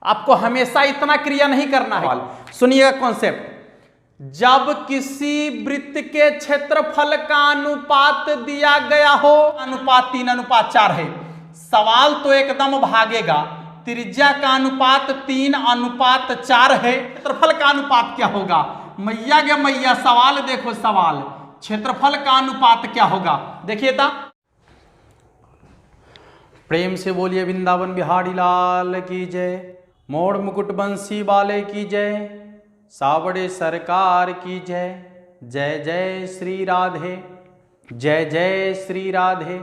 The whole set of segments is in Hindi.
आपको हमेशा इतना क्रिया नहीं करना है। सुनिएगा कॉन्सेप्ट, जब किसी वृत्त के क्षेत्रफल का अनुपात दिया गया हो, अनुपात 3:4 है, सवाल तो एकदम भागेगा। त्रिज्या का अनुपात 3:4 है, क्षेत्रफल का अनुपात क्या होगा? मैया गे मैया, सवाल देखो, सवाल क्षेत्रफल का अनुपात क्या होगा? देखिए ता, प्रेम से बोलिए वृंदावन बिहारी लाल की जय, मोड़ मुकुट बंसी वाले की जय, सावड़े सरकार की जय। जय जय श्री राधे, जय जय श्री राधे।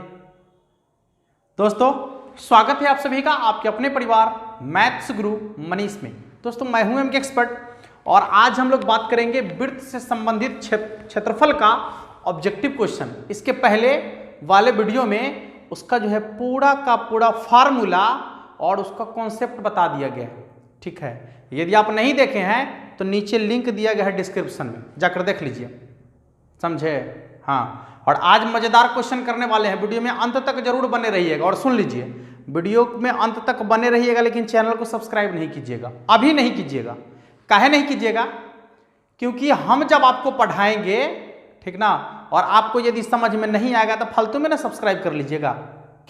दोस्तों स्वागत है आप सभी का आपके अपने परिवार मैथ्स गुरु मनीष में। दोस्तों मैं हूं एमके एक्सपर्ट और आज हम लोग बात करेंगे वृत्त से संबंधित क्षेत्रफल का ऑब्जेक्टिव क्वेश्चन। इसके पहले वाले वीडियो में उसका जो है पूरा का पूरा फार्मूला और उसका कॉन्सेप्ट बता दिया गया है, ठीक है। यदि आप नहीं देखे हैं तो नीचे लिंक दिया गया है डिस्क्रिप्शन में, जाकर देख लीजिए, समझे? हाँ, और आज मजेदार क्वेश्चन करने वाले हैं। वीडियो में अंत तक जरूर बने रहिएगा और सुन लीजिए, वीडियो में अंत तक बने रहिएगा, लेकिन चैनल को सब्सक्राइब नहीं कीजिएगा, अभी नहीं कीजिएगा। काहे नहीं कीजिएगा? क्योंकि हम जब आपको पढ़ाएंगे, ठीक ना, और आपको यदि समझ में नहीं आएगा तो फालतू में ना सब्सक्राइब कर लीजिएगा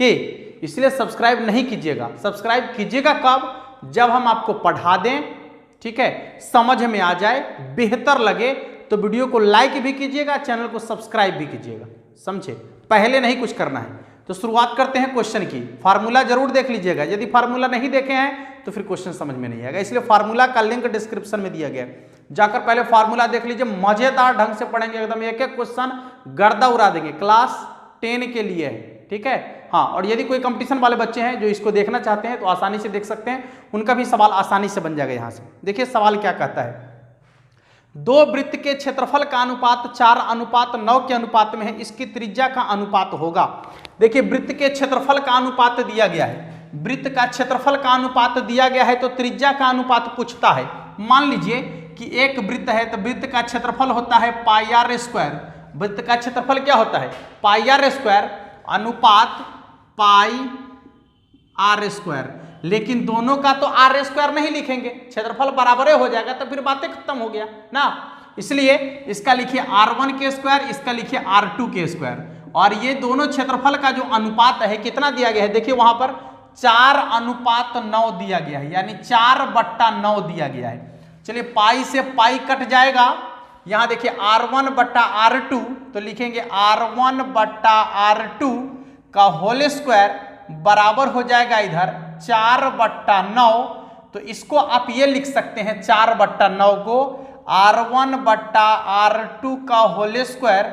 कि, इसलिए सब्सक्राइब नहीं कीजिएगा। सब्सक्राइब कीजिएगा कब? जब हम आपको पढ़ा दें, ठीक है, समझ में आ जाए, बेहतर लगे तो वीडियो को लाइक भी कीजिएगा, चैनल को सब्सक्राइब भी कीजिएगा, समझे? पहले नहीं कुछ करना है। तो शुरुआत करते हैं क्वेश्चन की। फार्मूला जरूर देख लीजिएगा, यदि फार्मूला नहीं देखे हैं तो फिर क्वेश्चन समझ में नहीं आएगा, इसलिए फार्मूला का लिंक डिस्क्रिप्शन में दिया गया है, जाकर पहले फार्मूला देख लीजिए। मजेदार ढंग से पढ़ेंगे, एकदम एक एक क्वेश्चन गर्दा उड़ा देंगे, क्लास 10 के लिए है, ठीक है। हाँ, और यदि कोई कंपटीशन वाले बच्चे हैं जो इसको देखना चाहते हैं तो आसानी से देख सकते हैं, उनका भी सवाल आसानी से बन जाएगा। यहां से देखिए सवाल क्या कहता है, दो वृत्त के क्षेत्रफल का अनुपात 4:9 के अनुपात में है, इसकी त्रिज्या का अनुपात होगा। देखिए वृत्त के क्षेत्रफल का अनुपात दिया गया है, वृत्त का क्षेत्रफल का अनुपात दिया गया है, तो त्रिज्या का अनुपात पूछता है। मान लीजिए कि एक वृत्त है, तो वृत्त का क्षेत्रफल होता है पाई आर स्क्वायर। वृत्त का क्षेत्रफल क्या होता है? पाई आर स्क्वायर अनुपात पाई आर स्क्वायर। लेकिन दोनों का तो आर स्क्वायर नहीं लिखेंगे, क्षेत्रफल बराबर हो जाएगा, तो फिर बातें खत्म हो गया ना। इसलिए इसका लिखिए R1 के स्क्वायर, इसका लिखिए R2 के स्क्वायर, और ये दोनों क्षेत्रफल का जो अनुपात है कितना दिया गया है? देखिए वहां पर 4:9 दिया गया है, यानी 4/9 दिया गया है। चलिए पाई से पाई कट जाएगा, यहां देखिए R1/R2, तो लिखेंगे R1/R2 का होल स्क्वायर बराबर हो जाएगा इधर 4/9। तो इसको आप ये लिख सकते हैं 4/9 को R1/R2 का होल स्क्वायर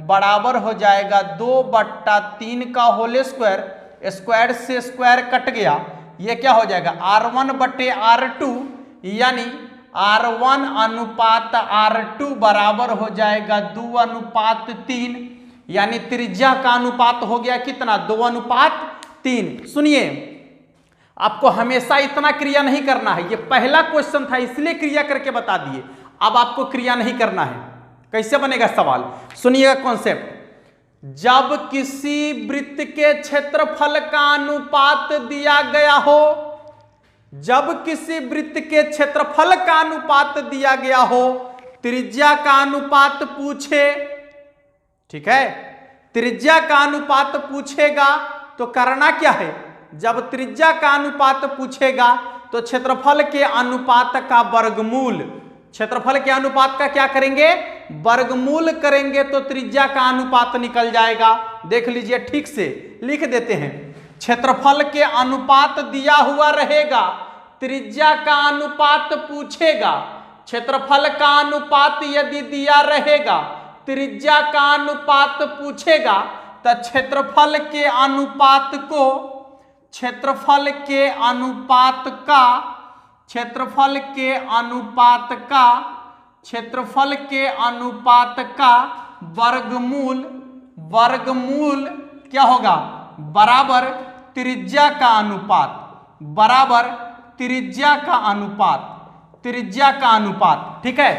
बराबर हो जाएगा 2/3 का होल स्क्वायर। स्क्वायर से स्क्वायर कट गया, ये क्या हो जाएगा? R1/R2, यानी R1:R2 बराबर हो जाएगा 2:3, यानी त्रिज्या का अनुपात हो गया कितना? 2:3। सुनिए, आपको हमेशा इतना क्रिया नहीं करना है, ये पहला क्वेश्चन था इसलिए क्रिया करके बता दिए, अब आपको क्रिया नहीं करना है। कैसे बनेगा सवाल? सुनिएगा कॉन्सेप्ट, जब किसी वृत्त के क्षेत्रफल का अनुपात दिया गया हो, जब किसी वृत्त के क्षेत्रफल का अनुपात दिया गया हो, त्रिज्या का अनुपात पूछे, ठीक है, त्रिज्या का अनुपात पूछेगा तो करना क्या है? जब त्रिज्या का अनुपात पूछेगा तो क्षेत्रफल के अनुपात का वर्गमूल, क्षेत्रफल के अनुपात का क्या करेंगे? वर्गमूल करेंगे, तो त्रिज्या का अनुपात निकल जाएगा। देख लीजिए, ठीक से लिख देते हैं, क्षेत्रफल के अनुपात दिया हुआ रहेगा, त्रिज्या का अनुपात पूछेगा, क्षेत्रफल का अनुपात यदि दिया रहेगा, त्रिज्या का अनुपात पूछेगा, तो क्षेत्रफल के अनुपात को, क्षेत्रफल के अनुपात का, क्षेत्रफल के अनुपात का, क्षेत्रफल के अनुपात का वर्गमूल, वर्गमूल क्या होगा? बराबर त्रिज्या का अनुपात, बराबर त्रिज्या का अनुपात, त्रिज्या का अनुपात, ठीक है।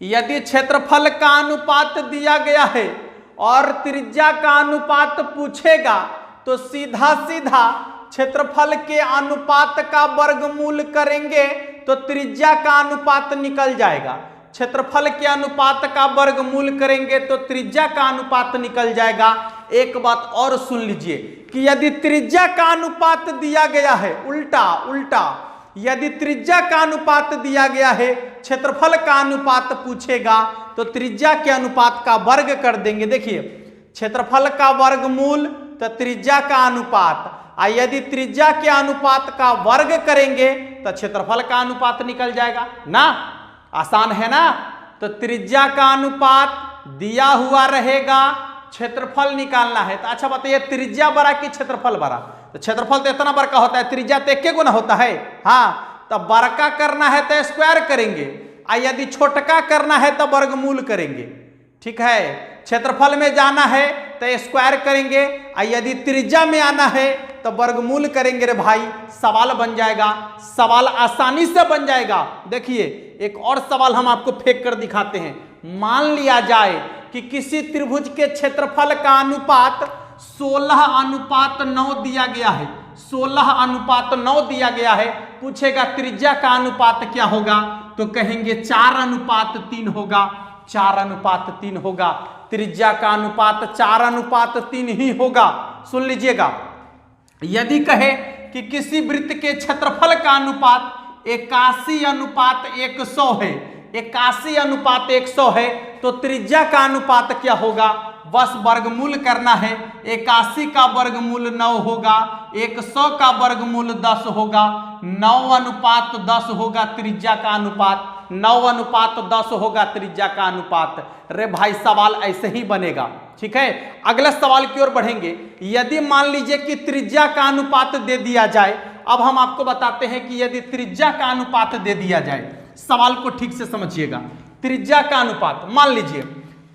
यदि क्षेत्रफल का अनुपात दिया गया है और त्रिज्या का अनुपात पूछेगा तो सीधा सीधा क्षेत्रफल के अनुपात का वर्गमूल करेंगे तो त्रिज्या का अनुपात निकल जाएगा। क्षेत्रफल के अनुपात का वर्गमूल करेंगे तो त्रिज्या का अनुपात निकल जाएगा। एक बात और सुन लीजिए कि यदि त्रिज्या का अनुपात दिया गया है, उल्टा यदि त्रिज्या का अनुपात दिया गया है, क्षेत्रफल का अनुपात पूछेगा तो त्रिज्या के अनुपात का वर्ग कर देंगे। देखिए क्षेत्रफल का वर्गमूल तो त्रिज्या का अनुपात, यदि त्रिज्या के अनुपात का वर्ग करेंगे तो क्षेत्रफल का अनुपात निकल जाएगा ना। आसान है ना। तो त्रिज्या का अनुपात दिया हुआ रहेगा, क्षेत्रफल निकालना है। तो अच्छा बताइए त्रिज्या बड़ा कि क्षेत्रफल बड़ा? तो क्षेत्रफल तो इतना बड़ा होता है, त्रिज्या तो एक गुना होता है। हाँ, तो बड़का करना है तो स्क्वायर करेंगे, यदि छोटका करना है तो वर्गमूल करेंगे। ठीक है, क्षेत्रफल में जाना है तो स्क्वायर करेंगे, यदि त्रिज्या में आना है तो वर्गमूल करेंगे। रे भाई सवाल बन जाएगा, सवाल आसानी से बन जाएगा। देखिए एक और सवाल हम आपको फेंक कर दिखाते हैं। मान लिया जाए कि किसी त्रिभुज के क्षेत्रफल का अनुपात 16:9 दिया गया है, 16:9 दिया गया है। पूछेगा त्रिज्या का अनुपात क्या होगा, तो कहेंगे 4:3 होगा, 4:3 होगा। त्रिज्या का अनुपात 4:3 ही होगा। सुन लीजिएगा, यदि कहे कि किसी वृत्त के क्षेत्रफल का अनुपात 81:100 है, 81:100 है, तो त्रिज्या का अनुपात क्या होगा? बस वर्गमूल करना है। 81 का वर्गमूल 9 होगा, 100 का वर्गमूल 10 होगा, 9:10 होगा त्रिज्या का अनुपात, 9:10 होगा त्रिज्या का अनुपात। रे भाई सवाल ऐसे ही बनेगा। ठीक है, अगले सवाल की ओर बढ़ेंगे। यदि मान लीजिए कि त्रिज्या का अनुपात दे दिया जाए, अब हम आपको बताते हैं कि यदि त्रिज्या का अनुपात दे दिया जाए, सवाल को ठीक से समझिएगा। त्रिज्या का अनुपात मान लीजिए,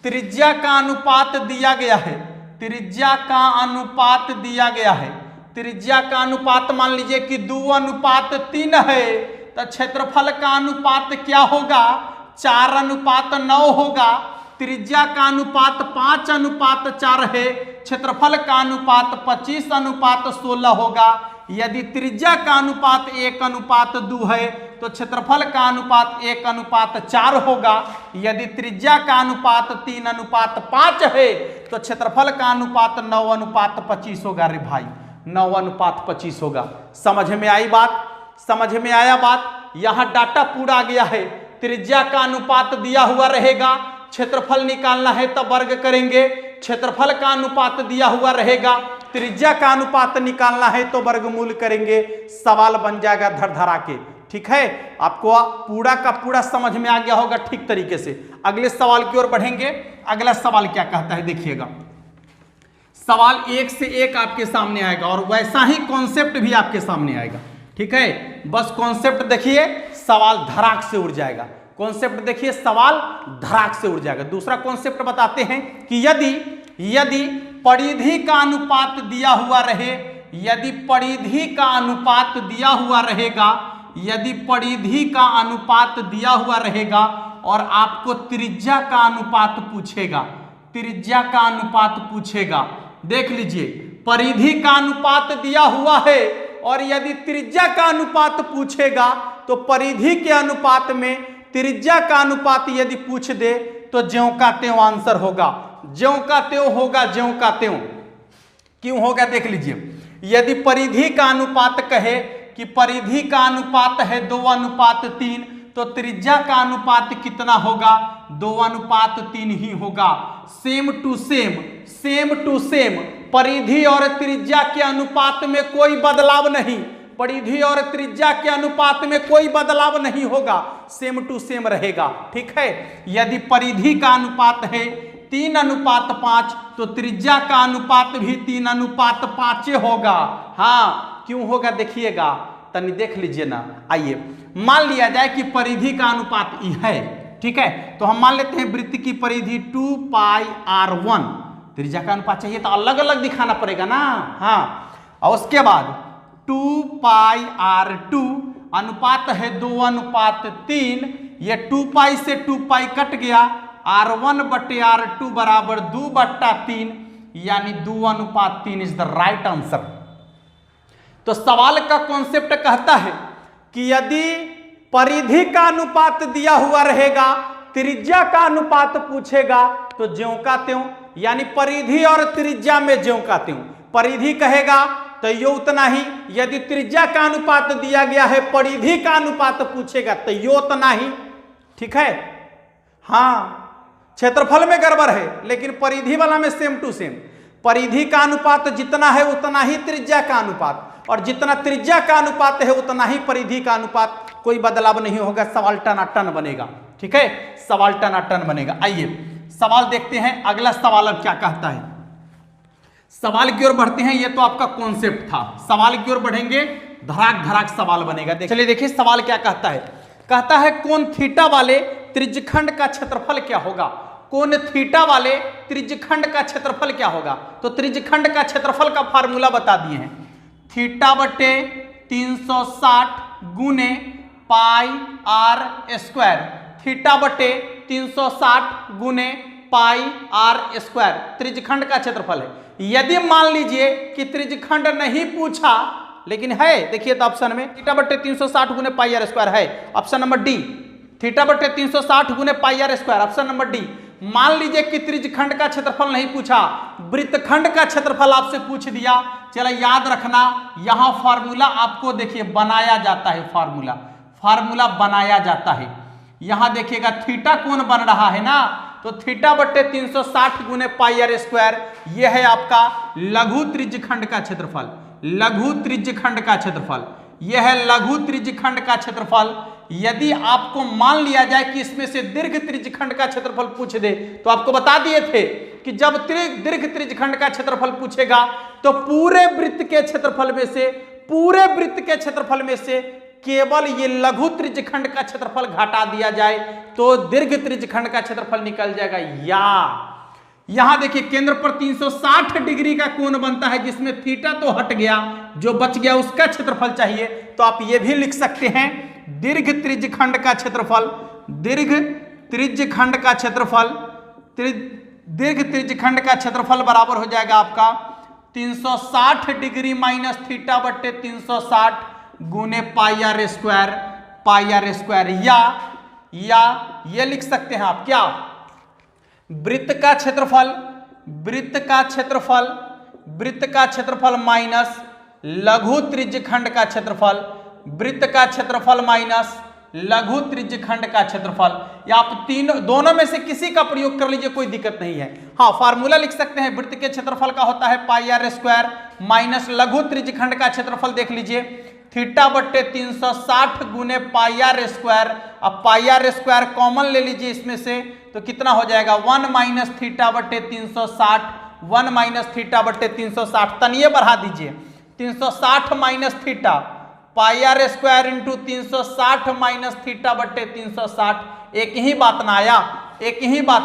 त्रिज्या का अनुपात दिया गया है, त्रिज्या का अनुपात दिया गया है, त्रिज्या का अनुपात मान लीजिए कि 2:3 है, तो क्षेत्रफल का अनुपात क्या होगा? 4:9 होगा। त्रिज्या का अनुपात 5:4 है, क्षेत्रफल का अनुपात 25:16 होगा। यदि त्रिज्या का अनुपात 1:2 है तो क्षेत्रफल का अनुपात 1:4 होगा। यदि त्रिज्या का अनुपात 3:5 है तो क्षेत्रफल का अनुपात 9:25 होगा। रे भाई 9:25 होगा। समझ में आई बात? समझ में आया बात? यहां डाटा पूरा आ गया है। त्रिज्या का अनुपात दिया हुआ रहेगा, क्षेत्रफल निकालना है तो वर्ग करेंगे। क्षेत्रफल का अनुपात दिया हुआ रहेगा, त्रिज्या का अनुपात निकालना है तो वर्गमूल करेंगे। सवाल बन जाएगा धड़धड़ा के। ठीक है, आपको पूरा का पूरा समझ में आ गया होगा ठीक तरीके से। अगले सवाल की ओर बढ़ेंगे। अगला सवाल क्या कहता है देखिएगा। सवाल एक से एक आपके सामने आएगा और वैसा ही कॉन्सेप्ट भी आपके सामने आएगा। ठीक है, बस कॉन्सेप्ट देखिए, सवाल धड़ाक से उड़ जाएगा। कॉन्सेप्ट देखिए, सवाल धड़ाक से उड़ जाएगा। दूसरा कॉन्सेप्ट बताते हैं कि यदि परिधि का अनुपात दिया हुआ रहे, यदि परिधि का अनुपात दिया हुआ रहेगा, यदि परिधि का अनुपात दिया हुआ रहेगा और आपको त्रिज्या का अनुपात पूछेगा, त्रिज्या का अनुपात पूछेगा। देख लीजिए, परिधि का अनुपात दिया हुआ है और यदि त्रिज्या का अनुपात पूछेगा तो परिधि के अनुपात में त्रिज्या का अनुपात यदि पूछ दे तो ज्यों का त्यों आंसर होगा। ज्यों का त्यों होगा, ज्यों का त्यों। क्यों होगा देख लीजिए, यदि परिधि का अनुपात कहे कि परिधि का अनुपात है 2:3 तो त्रिज्या का अनुपात कितना होगा? 2:3 ही होगा। Same to same, same to same, परिधि और त्रिज्या के अनुपात में कोई बदलाव नहीं, परिधि और त्रिज्या के अनुपात में कोई बदलाव नहीं होगा, सेम टू सेम रहेगा। ठीक है, यदि परिधि का अनुपात है 3:5 तो त्रिज्या का अनुपात भी 3:5 होगा। हाँ, क्यों होगा देखिएगा, तनी देख लीजिए ना। आइए मान लिया जाए कि परिधि का अनुपात ई है। ठीक है, तो हम मान लेते हैं वृत्त की परिधि 2πr1। त्रिज्या का अनुपात चाहिए तो अलग अलग दिखाना पड़ेगा ना। हाँ, और उसके बाद 2πr2 अनुपात है 2:3। ये 2π से 2π कट गया, r1/r2 बराबर 2/3, यानी 2:3 इज द राइट आंसर। तो सवाल का कॉन्सेप्ट कहता है कि यदि परिधि का अनुपात दिया हुआ रहेगा, त्रिज्या का अनुपात पूछेगा तो ज्यों का त्यों, यानी परिधि और त्रिज्या में ज्यों का त्यों। परिधि कहेगा तो यो उतना ही, यदि त्रिज्या का अनुपात दिया गया है, परिधि का अनुपात पूछेगा तो यो उतना ही। ठीक है, हाँ क्षेत्रफल में गड़बड़ है लेकिन परिधि वाला में सेम टू सेम। परिधि का अनुपात जितना है उतना ही त्रिज्या का अनुपात, और जितना त्रिज्या का अनुपात है उतना ही परिधि का अनुपात, कोई बदलाव नहीं होगा। सवाल टनाटन बनेगा। ठीक है, सवाल टनाटन बनेगा। आइए सवाल देखते हैं, अगला सवाल अब क्या कहता है। सवाल की ओर बढ़ते हैं, ये तो आपका कॉन्सेप्ट था। सवाल की ओर बढ़ेंगे, धड़ाक धड़ाक सवाल बनेगा। चलिए देखिए सवाल क्या कहता है। कहता है कोण थीटा वाले त्रिज्यखंड का क्षेत्रफल क्या होगा। कोण थीटा वाले त्रिज्यखंड का क्षेत्रफल क्या होगा। तो त्रिज्यखंड का क्षेत्रफल का फार्मूला बता दिए हैं, थीटा बटे 360 गुने पाई आर स्क्वायर। थीटा बटे 360 गुने पाई आर स्क्वायर त्रिज्यखंड का क्षेत्रफल है। यदि मान लीजिए कि त्रिज्यखंड नहीं पूछा लेकिन है, देखिए तो ऑप्शन में थीटा बटे 360 गुने पाई आर स्क्वायर है, ऑप्शन नंबर डी। थीटा बटे 360 गुने pi R square, option number D. मान लीजिए कि त्रिज्यखंड का क्षेत्रफल नहीं पूछा, वृत्तखंड का क्षेत्रफल आपसे पूछ दिया। चलो याद रखना, यहां फार्मूला आपको देखिए बनाया जाता है, फार्मूला बनाया जाता है। यहां देखिएगा थीटा कोण बन रहा है ना, तो थीटा बटे 360 गुने पाई आर स्क्वायर, यह है आपका लघु त्रिज्यखंड का क्षेत्रफल। लघु त्रिज्यखंड का क्षेत्रफल, यह है लघु त्रिज्यखंड का क्षेत्रफल। यदि आपको मान लिया जाए कि इसमें से दीर्घ त्रिज्यखंड का क्षेत्रफल पूछ दे, तो आपको बता दिए थे कि जब दीर्घ त्रिज्यखंड का क्षेत्रफल पूछेगा तो पूरे वृत्त के क्षेत्रफल में से केवल ये लघु त्रिज्यखंड का क्षेत्रफल घटा दिया जाए तो दीर्घ त्रिज्यखंड का क्षेत्रफल निकल जाएगा। या यहां देखिए केंद्र पर 360 डिग्री का कोण बनता है, जिसमें थीटा तो हट गया, जो बच गया उसका क्षेत्रफल चाहिए। तो आप ये भी लिख सकते हैं दीर्घ त्रिज्यखंड का क्षेत्रफल, दीर्घ त्रिज्यखंड का क्षेत्रफल बराबर हो जाएगा आपका 360 डिग्री माइनस थीटा बट्टे 360 गुने पाई आर स्क्वायर। या ये लिख सकते हैं आप क्या, वृत्त का क्षेत्रफल माइनस लघु त्रिज्यखंड का क्षेत्रफल, वृत्त का क्षेत्रफल माइनस लघु त्रिज्यखंड का क्षेत्रफल। या आप दोनों में से किसी का प्रयोग कर लीजिए, कोई दिक्कत नहीं है। हाँ, फार्मूला लिख सकते हैं, वृत्त के क्षेत्रफल का होता है पाई आर स्क्वायर माइनस लघु त्रिज्यखंड का क्षेत्रफल देख लीजिए थीटा बट्टे 360 गुने पाई आर स्क्वायर। अब पाई आर स्क्वायर कॉमन ले लीजिए इसमें से, तो कितना हो जाएगा 1 माइनस थीटा बट्टे 360, 1 माइनस थीटा बट्टे 360। तनिए बढ़ा दीजिए 360 minus theta, pi R square into 360 minus theta बट्टे 360। एक ही बात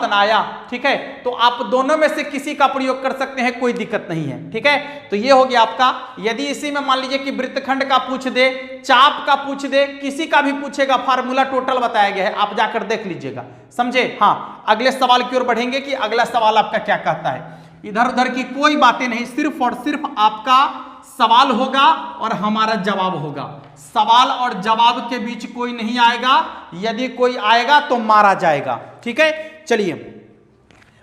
ना आया। ठीक है, तो आप दोनों में से किसी का प्रयोग कर सकते हैं, कोई दिक्कत नहीं है। ठीक है, तो ये हो गया आपका। यदि इसी में मान लीजिए कि वृत्तखंड का पूछ दे, चाप का पूछ दे, किसी का भी पूछेगा, फार्मूला टोटल बताया गया है, आप जाकर देख लीजिएगा। समझे। हाँ, अगले सवाल की ओर बढ़ेंगे कि अगला सवाल आपका क्या कहता है। इधर उधर की कोई बातें नहीं, सिर्फ और सिर्फ आपका सवाल होगा और हमारा जवाब होगा। सवाल और जवाब के बीच कोई नहीं आएगा, यदि कोई आएगा तो मारा जाएगा। ठीक है, चलिए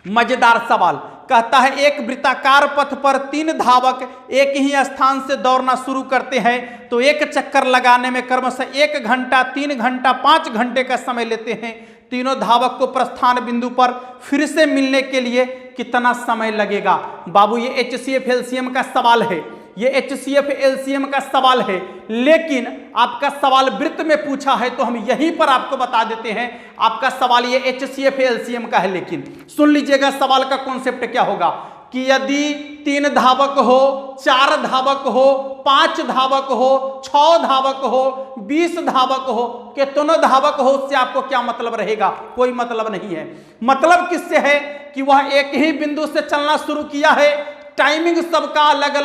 मजेदार सवाल कहता है एक वृत्ताकार पथ पर 3 धावक एक ही स्थान से दौड़ना शुरू करते हैं तो एक चक्कर लगाने में क्रमशः 1 घंटा, 3 घंटा, 5 घंटे का समय लेते हैं। तीनों धावक को प्रस्थान बिंदु पर फिर से मिलने के लिए कितना समय लगेगा। बाबू ये HCF LCM का सवाल है, ये HCF LCM का सवाल है, लेकिन आपका सवाल वृत्त में पूछा है तो हम यहीं पर आपको बता देते हैं आपका सवाल ये HCF LCM का है। लेकिन सुन लीजिएगा सवाल का कॉन्सेप्ट क्या होगा कि यदि 3 धावक हो, 4 धावक हो, 5 धावक हो, 6 धावक हो, 20 धावक हो, कितने धावक हो, उससे आपको क्या मतलब रहेगा। कोई मतलब नहीं है। मतलब किससे है कि वह एक ही बिंदु से चलना शुरू किया है, टाइमिंग सबका अलग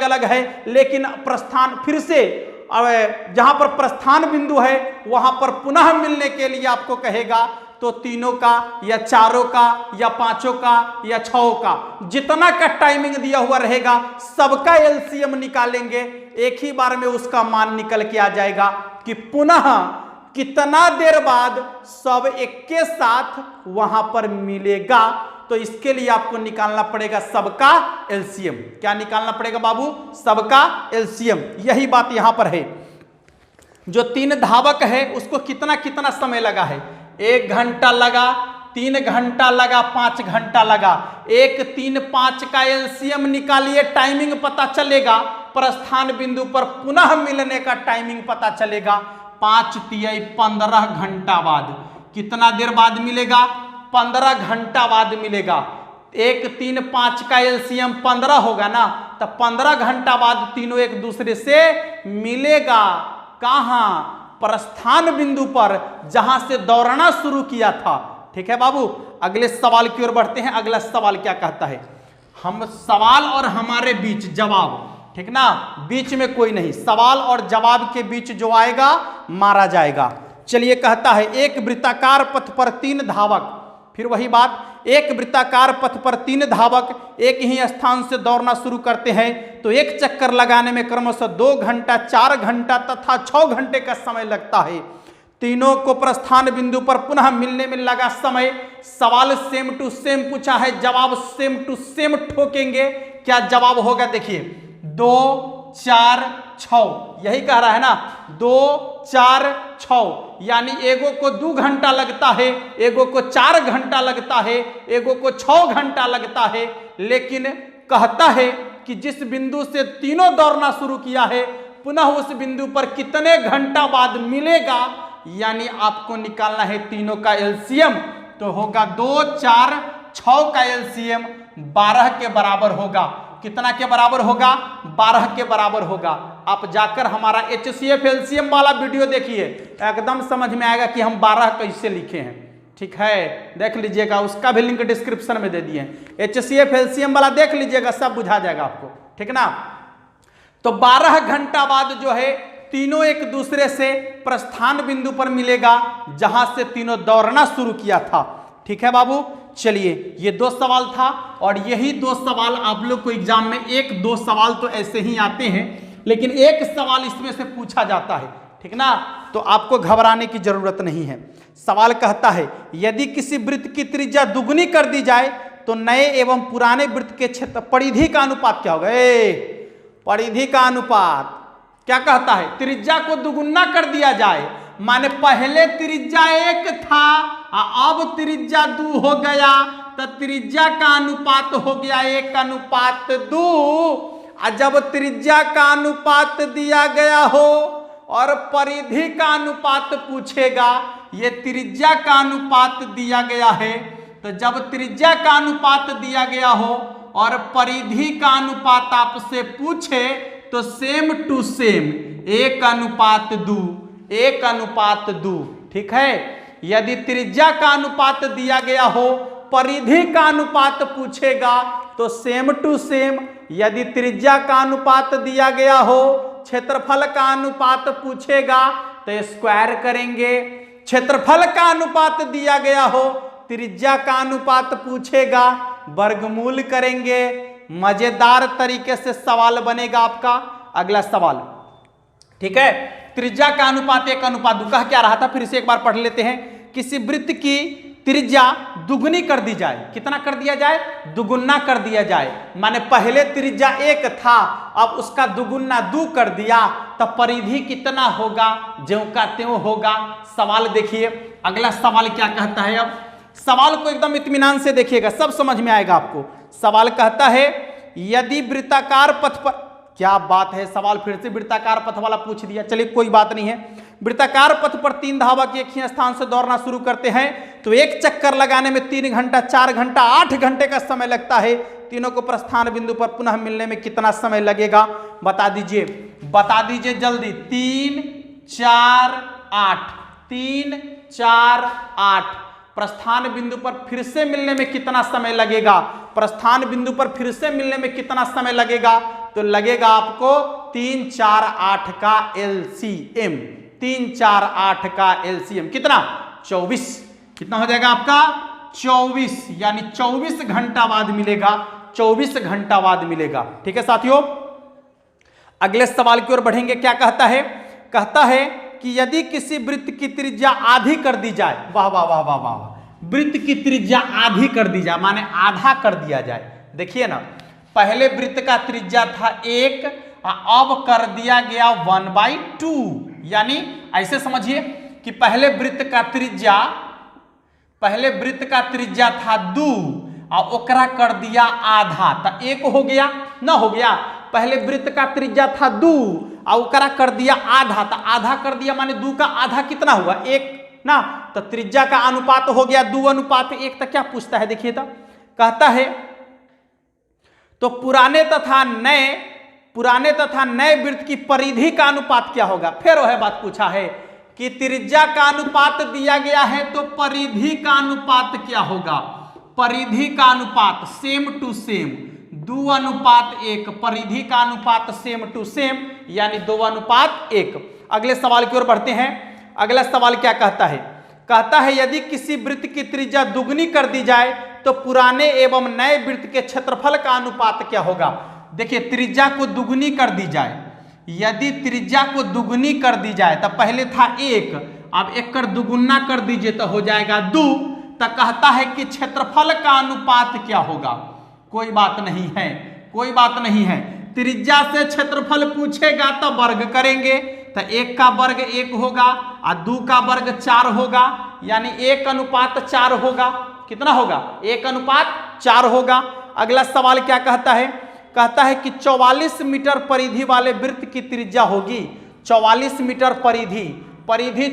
अलग है, लेकिन प्रस्थान फिर से जहां पर प्रस्थान बिंदु है वहां पर पुनः मिलने के लिए आपको कहेगा तो तीनों का या चारों का या पांचों का या छओं का, जितना का टाइमिंग दिया हुआ रहेगा सबका एलसीएम निकालेंगे, एक ही बार में उसका मान निकल के आ जाएगा कि पुनः कितना देर बाद सब एक के साथ वहां पर मिलेगा। तो इसके लिए आपको निकालना पड़ेगा सबका एलसीएम। क्या निकालना पड़ेगा बाबू? सबका एलसीएम। यही बात यहां पर है। जो 3 धावक है उसको कितना कितना समय लगा है? 1 घंटा लगा, 3 घंटा लगा, 5 घंटा लगा। 1, 3, 5 का एलसीएम निकालिए, टाइमिंग पता चलेगा। प्रस्थान बिंदु पर पुनः मिलने का टाइमिंग पता चलेगा। 5 तिहाई 15 घंटा बाद। कितना देर बाद मिलेगा? 15 घंटा बाद मिलेगा। 1, 3, 5 का एलसीएम 15 होगा ना, तो 15 घंटा बाद तीनों एक दूसरे से मिलेगा। कहां? प्रस्थान बिंदु पर, जहां से दौड़ना शुरू किया था। ठीक है बाबू, अगले सवाल की ओर बढ़ते हैं। अगला सवाल क्या कहता है? हम सवाल और हमारे बीच जवाब, ठीक ना, बीच में कोई नहीं, सवाल और जवाब के बीच जो आएगा मारा जाएगा। चलिए, कहता है एक वृत्ताकार पथ पर 3 धावक, फिर वही बात, एक वृत्ताकार पथ पर 3 धावक एक ही स्थान से दौड़ना शुरू करते हैं तो एक चक्कर लगाने में क्रमशः 2 घंटा, 4 घंटा तथा 6 घंटे का समय लगता है। तीनों को प्रस्थान बिंदु पर पुनः मिलने में लगा समय। सवाल सेम टू सेम पूछा है, जवाब सेम टू सेम ठोकेंगे। क्या जवाब होगा? देखिए, 2, 4, 6, यही कह रहा है ना, 2, 4, 6, यानी एगो को 2 घंटा लगता है, एगो को 4 घंटा लगता है, एगो को 6 घंटा लगता है। लेकिन कहता है कि जिस बिंदु से तीनों दौड़ना शुरू किया है पुनः उस बिंदु पर कितने घंटा बाद मिलेगा, यानी आपको निकालना है तीनों का एलसीएम। तो होगा 2, 4, 6 का एलसीएम 12 के बराबर होगा। कितना के बराबर होगा? 12 के बराबर होगा। आप जाकर हमारा HCF एलसीएम वाला वीडियो देखिए, एकदम समझ में आएगा कि हम 12 कैसे लिखे हैं। ठीक है, देख लीजिएगा, उसका भी लिंक डिस्क्रिप्शन में दे दिए हैं। HCF एलसीएम वाला देख लीजिएगा, सब बुझा जाएगा आपको। ठीक ना? तो 12 घंटा बाद जो है तीनों एक दूसरे से प्रस्थान बिंदु पर मिलेगा जहां से तीनों दौड़ना शुरू किया था। ठीक है बाबू, चलिए, ये 2 सवाल था और यही 2 सवाल आप लोग को एग्जाम में 1-2 सवाल तो ऐसे ही आते हैं, लेकिन एक सवाल इसमें से पूछा जाता है। ठीक ना? तो आपको घबराने की जरूरत नहीं है। सवाल कहता है यदि किसी वृत्त की त्रिज्या दुगुनी कर दी जाए तो नए एवं पुराने वृत्त के क्षेत्र परिधि का अनुपात क्या होगा? परिधि का अनुपात क्या कहता है? त्रिज्या को दुगुना कर दिया जाए, माने पहले त्रिज्या 1 था, अब त्रिज्या 2 हो गया, तो त्रिज्या का अनुपात हो गया 1:2। जब त्रिज्या का अनुपात दिया गया हो और परिधि का अनुपात पूछेगा, ये त्रिज्या का अनुपात दिया गया है, तो जब त्रिज्या का अनुपात दिया गया हो और परिधि का अनुपात आपसे पूछे तो सेम टू सेम 1:2, 1:2। ठीक है, यदि त्रिज्या का अनुपात दिया गया हो, परिधि का अनुपात पूछेगा तो सेम टू सेम, यदि त्रिज्या का अनुपात दिया गया हो, क्षेत्रफल का अनुपात पूछेगा तो स्क्वायर करेंगे। क्षेत्रफल का अनुपात दिया गया हो, त्रिज्या का अनुपात पूछेगा, वर्गमूल करेंगे। मजेदार तरीके से सवाल बनेगा आपका। अगला सवाल, ठीक है, त्रिज्या का अनुपात 1:2 कह क्या रहा था, फिर से एक बार पढ़ लेते हैं। किसी वृत्त की त्रिज्या दुगुनी कर दी जाए, कितना कर दिया जाए? दुगुना कर दिया जाए, माने पहले त्रिज्या 1 था, अब उसका दुगुना 2 कर दिया, तो परिधि कितना होगा? ज्यों का त्यों होगा। सवाल देखिए, अगला सवाल क्या कहता है। अब सवाल को एकदम इत्मीनान से देखिएगा, सब समझ में आएगा आपको। सवाल कहता है यदि वृत्ताकार पथ पर, क्या बात है, सवाल फिर से वृत्ताकार पथ वाला पूछ दिया। चलिए कोई बात नहीं है। वृत्ताकार पथ पर 3 धावक एक ही स्थान से दौड़ना शुरू करते हैं तो एक चक्कर लगाने में 3 घंटा, 4 घंटा, 8 घंटे का समय लगता है। तीनों को प्रस्थान बिंदु पर पुनः मिलने में कितना समय लगेगा? बता दीजिए, बता दीजिए जल्दी। 3, 4, 8, 3, 4, 8। प्रस्थान बिंदु पर फिर से मिलने में कितना समय लगेगा? प्रस्थान बिंदु पर फिर से मिलने में कितना समय लगेगा? तो लगेगा आपको 3, 4, 8 का एलसीएम। 3, 4, 8 का एलसीएम कितना? 24। कितना हो जाएगा आपका 24, यानी 24 घंटा बाद मिलेगा, 24 घंटा बाद मिलेगा। ठीक है साथियों, अगले सवाल की ओर बढ़ेंगे। क्या कहता है? कहता है कि यदि किसी वृत्त की त्रिज्या आधी कर दी जाए, वाह वाह वाह वाह वाह, वृत्त की त्रिज्या आधी कर दी जाए माने आधा कर दिया जाए। देखिए ना, पहले वृत्त का त्रिज्या था 1, अब कर दिया गया 1/2, यानी ऐसे समझिए कि पहले वृत्त का त्रिज्या था 2 और ओकरा कर दिया आधा, तो 1 हो गया ना, हो गया। पहले वृत्त का त्रिज्या था 2 और ओकरा कर दिया आधा, तो आधा कर दिया माने 2 का आधा कितना हुआ? 1 ना, तो त्रिज्या का अनुपात हो गया 2:1। तो क्या पूछता है? देखिए तो कहता है तो पुराने तथा नए वृत्त की परिधि का अनुपात क्या होगा? फिर वह बात पूछा है कि त्रिज्या का अनुपात दिया गया है तो परिधि का अनुपात क्या होगा? परिधि का अनुपात सेम टू सेम 2:1, परिधि का अनुपात सेम टू सेम यानी 2:1। अगले सवाल की ओर बढ़ते हैं। अगला सवाल क्या कहता है? कहता है यदि किसी वृत्त की त्रिज्या दुगनी कर दी जाए तो पुराने एवं नए वृत्त के क्षेत्रफल का अनुपात क्या होगा? देखिए, त्रिज्या को दुगनी कर दी जाए, यदि त्रिज्या को दुगनी कर दी जाए तो पहले था 1, अब 1 कर दुगुना कर दीजिए तो हो जाएगा 2। तो कहता है कि क्षेत्रफल का अनुपात क्या होगा? कोई बात नहीं है, कोई बात नहीं है। त्रिज्या से क्षेत्रफल पूछेगा तो वर्ग करेंगे, तो 1 का वर्ग 1 होगा और 2 का वर्ग 4 होगा, यानी 1:4 होगा। कितना होगा? 1:4 होगा। अगला सवाल क्या कहता है? कहता है कि 44 मीटर परिधि वाले वृत्त की त्रिज्या होगी 44 मीटर परिधि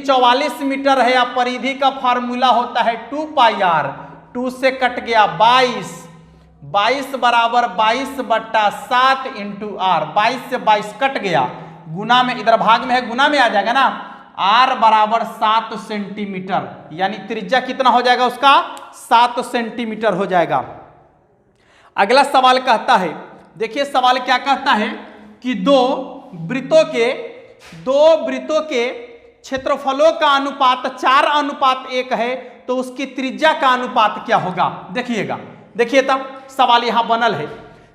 44 मीटर है, या परिधि का फार्मूला होता है 2πr, 2 से कट गया 22 बराबर 22/7 × r, 22 से 22 कट गया, गुना में इधर भाग में है, गुना में आ जाएगा ना, r बराबर 7 सेंटीमीटर, यानी त्रिज्या कितना हो जाएगा उसका? 7 सेंटीमीटर हो जाएगा। अगला सवाल कहता है, देखिए सवाल क्या कहता है कि दो वृत्तों के क्षेत्रफलों का अनुपात 4:1 है, तो उसकी त्रिज्या का अनुपात क्या होगा? देखिएगा, देखिए तब सवाल यहां बनल है।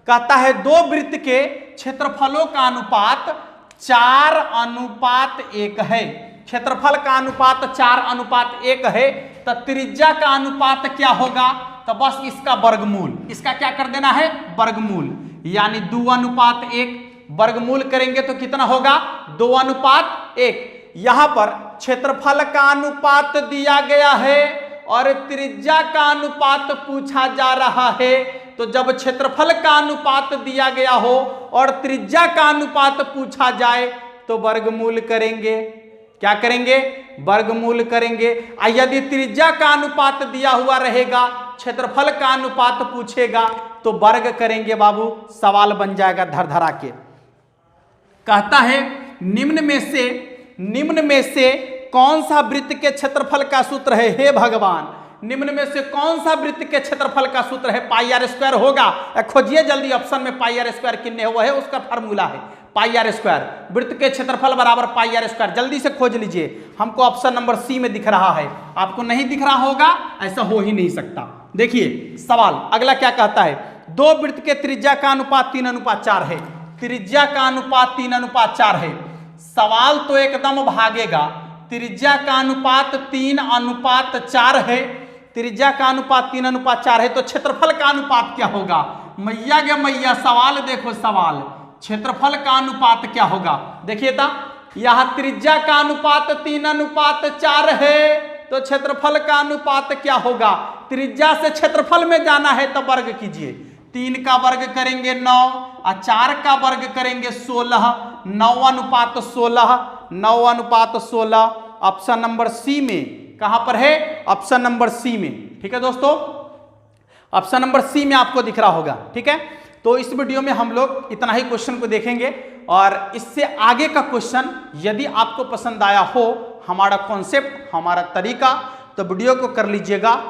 कहता है 2 वृत्त के क्षेत्रफलों का अनुपात 4:1 है, क्षेत्रफल का अनुपात 4:1 है, तो त्रिज्या का अनुपात क्या होगा? तो बस इसका वर्गमूल, इसका क्या कर देना है? वर्गमूल, यानी 2:1। वर्गमूल करेंगे तो कितना होगा? 2:1। यहां पर क्षेत्रफल का अनुपात दिया गया है और त्रिज्या का अनुपात पूछा जा रहा है, तो जब क्षेत्रफल का अनुपात दिया गया हो और त्रिज्या का अनुपात पूछा जाए तो वर्गमूल करेंगे। क्या करेंगे? वर्गमूल करेंगे। यदि त्रिज्या का अनुपात दिया हुआ रहेगा, क्षेत्रफल का अनुपात पूछेगा तो वर्ग करेंगे बाबू, सवाल बन जाएगा धरधरा के। कहता है निम्न में से कौन सा वृत्त के क्षेत्रफल का सूत्र है? हे भगवान, निम्न में से कौन सा वृत्त के क्षेत्रफल का सूत्र है? πr² होगा। खोजिए जल्दी, ऑप्शन में πr² कितने हुआ है उसका फार्मूला है πr²। वृत्त के क्षेत्रफल बराबर πr², जल्दी से खोज लीजिए। हमको ऑप्शन नंबर सी में दिख रहा है, आपको नहीं दिख रहा होगा, ऐसा हो ही नहीं सकता। देखिए सवाल अगला क्या कहता है? 2 वृत्त के त्रिज्या का अनुपात 3:4 है, त्रिज्या का अनुपात 3:4 है। सवाल तो एकदम भागेगा, त्रिज्या का अनुपात 3:4 है, त्रिज्या का अनुपात 3:4 है, तो क्षेत्रफल का अनुपात क्या होगा? मैया गे मैया, सवाल देखो, सवाल क्षेत्रफल का अनुपात क्या होगा? देखिए ता, यहां त्रिज्या का अनुपात 3:4 है, तो क्षेत्रफल का अनुपात क्या होगा? त्रिज्या से क्षेत्रफल में जाना है तो वर्ग कीजिए, 3 का वर्ग करेंगे 9 और 4 का वर्ग करेंगे 16, 9:16, 9:16। ऑप्शन नंबर सी में, कहां पर है? ऑप्शन नंबर सी में। ठीक है दोस्तों, ऑप्शन नंबर सी में आपको दिख रहा होगा। ठीक है, तो इस वीडियो में हम लोग इतना ही क्वेश्चन को देखेंगे और इससे आगे का क्वेश्चन यदि आपको पसंद आया हो, हमारा कॉन्सेप्ट, हमारा तरीका, तो वीडियो को कर लीजिएगा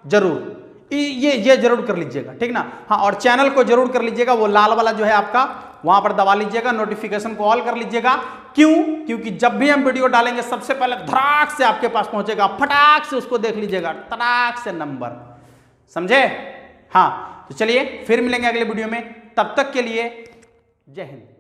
जरूर, ये जरूर कर लीजिएगा, ठीक ना। हाँ, और चैनल को जरूर कर लीजिएगा, वो लाल वाला जो है आपका वहां पर दबा लीजिएगा, नोटिफिकेशन को ऑल कर लीजिएगा। क्यों? क्योंकि जब भी हम वीडियो डालेंगे सबसे पहले धड़ाक से आपके पास पहुंचेगा, फटाक से उसको देख लीजिएगा, तड़ाक से नंबर, समझे? हाँ, तो चलिए फिर मिलेंगे अगले वीडियो में, तब तक के लिए जय हिंद।